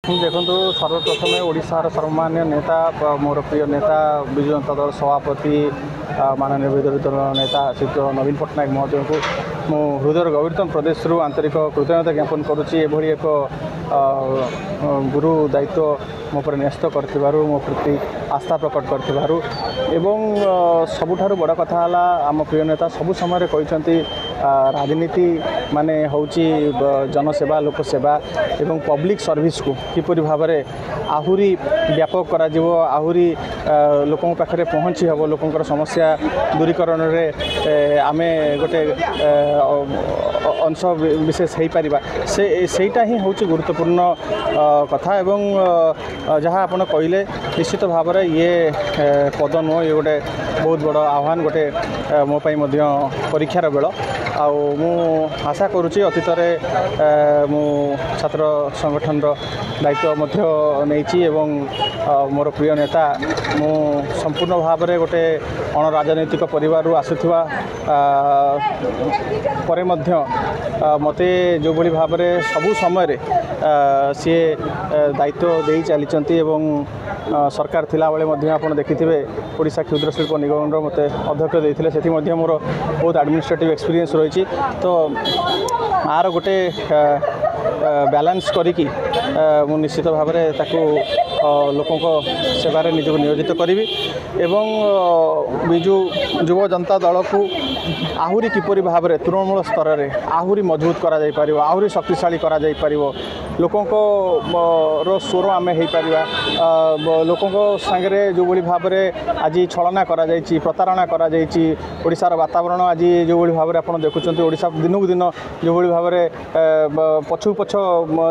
देखो सर्वप्रथम ओडार सर्वमान्य नेता मोर प्रिय नेता विजु जनता दल सभापति माननीय विरोधी दल नेता श्री नवीन पट्टनायक महोदय को मो हृदय गभीरतम प्रदेश आंतरिक कृतज्ञता ज्ञापन करुच्ची एभली एक गुरु दायित्व मो पर न्यस्त कर मो प्रति आस्था प्रकट कर सबुठारु बड़ कथा आम प्रिय नेता सबु समय कहते राजनीति माने होची जनसेवा लोकसेवा एवं पब्लिक सर्विस को किपरि भाव में आहुरी व्यापक करा जीवो आहुरी लोकों पाखरे पहुँची हम लोकों समस्या दूरीकरण रे आमे गोटे अंश विशेष हो पारिबा सेटा ही होची गुरुत्वपूर्ण कथा एवं जहाँ आपन कहले निश्चित भाव में ये पद नुह ये गोटे बहुत बड़ आह्वान गोटे मो पाई मध्य परीक्षार बेल मु आशा करुच्ची अतीत मु छात्र संगठन दायित्व नहीं मोर प्रिय नेता मु संपूर्ण भाव में गोटे अण राजनैतिक परिवार आसुवा परे मध्य मते जो भली भाव में सबु समय सी दायित्व दे चली सरकार थिला बेले आप देखिथे ओडिशा क्षुद्र शिल्प निगम मते अध्यक्ष देते से मोर बहुत एडमिनिस्ट्रेटिव एक्सपीरियंस रही तो आर गोटे बैलेंस करिकी मु निश्चित भाव में ताकू लोकों सेवारे निजक नियोजित करी एवं विजु युव जनता दल को आहुरी किपरि भाव में तृणमूल स्तर में आहुरी मजबूत करा जाई परिवो आहुरी शक्तिशाली करा जाई परिवो लोकों रो स्वर आमे हो पार लोकों सांगे जो भली भाव में आज छलना करा जायछि प्रतारणा करा जायछि ओडिशार वातावरण आज जो भली भाव में आप देखुं ओडिशा दिनकू दिन जो भली भाव में पछू पछ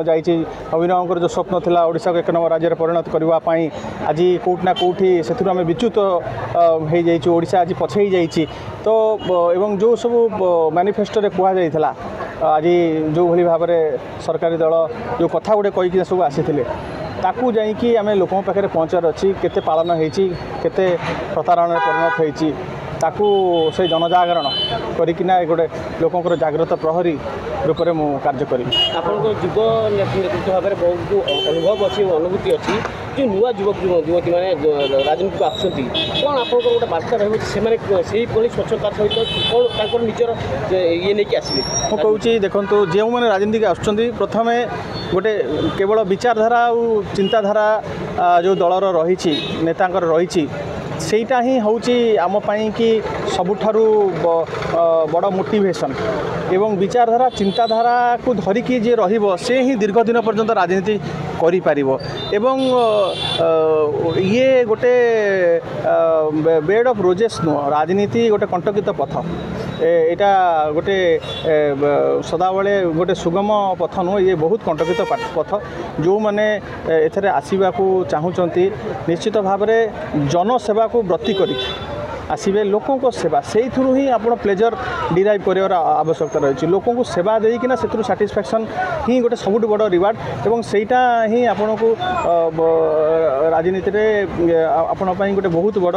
जाइछि अभिनवकर जो स्वप्न थिला ओडिशा को एक नंबर राज्य परिणत करने आज कौटना कौटी से आम विच्युत हो जाइछु ओडिशा आज पछई जाइछि तो एवं जो सब मैनिफेस्टो रे कुआ जाइथिला आज जो भली भाव में सरकारी दल जो कथा गुटे कहीकि सब आसी ताकू जाइकी आम लोकों पाखे पहुँचार अच्छी केते पालन होती केते प्रतारण परिणत होती ताकू से जनजागरण करिकिना गोटे लोकंर जागृत प्रहरी रूप में मु कार्य करी आपन युव नेतृत्व भाव में बहुत अनुभव अच्छी अनुभूति अच्छी जो नुआ युवक युवती मैंने राजनीति को आसुँच कौन आप गोटे बार्ता रही स्वच्छता सहित कौन निजर ये नहीं आसवे मुझे कहूँ देखो जो मैंने राजनीति आसुँच प्रथम गोटे केवल विचारधारा और चिंताधारा जो दलर रही नेता रही सेटा ही होची आम पाई कि सबुठारु बड़ मोटिवेशन एवं विचारधारा चिंताधारा को धरिकी जे रहिबो से ही दीर्घ दिन पर्यंत राजनीति करि पारिबो एवं ये गोटे बेड ऑफ रोजेस नुह राजनीति गोटे कंटकित पथ एटा गोटे सदाबले गोटे सुगम पथ नुह ये बहुत कंटकित पथ जो मैंने एथरे आसीबा को चाहूचंती निश्चित भाव में जनसेवा को व्रती करी आसवे लोकों को सेवा से ही आप प्लेजर डिराइव कर आवश्यकता रही लोकों को सेवा देकिना से साटिस्फैक्शन ही गोटे सबुठ बड़ रिवार्ड एवं सेटा ही आपन को राजनीति रे आपण गोटे बहुत बड़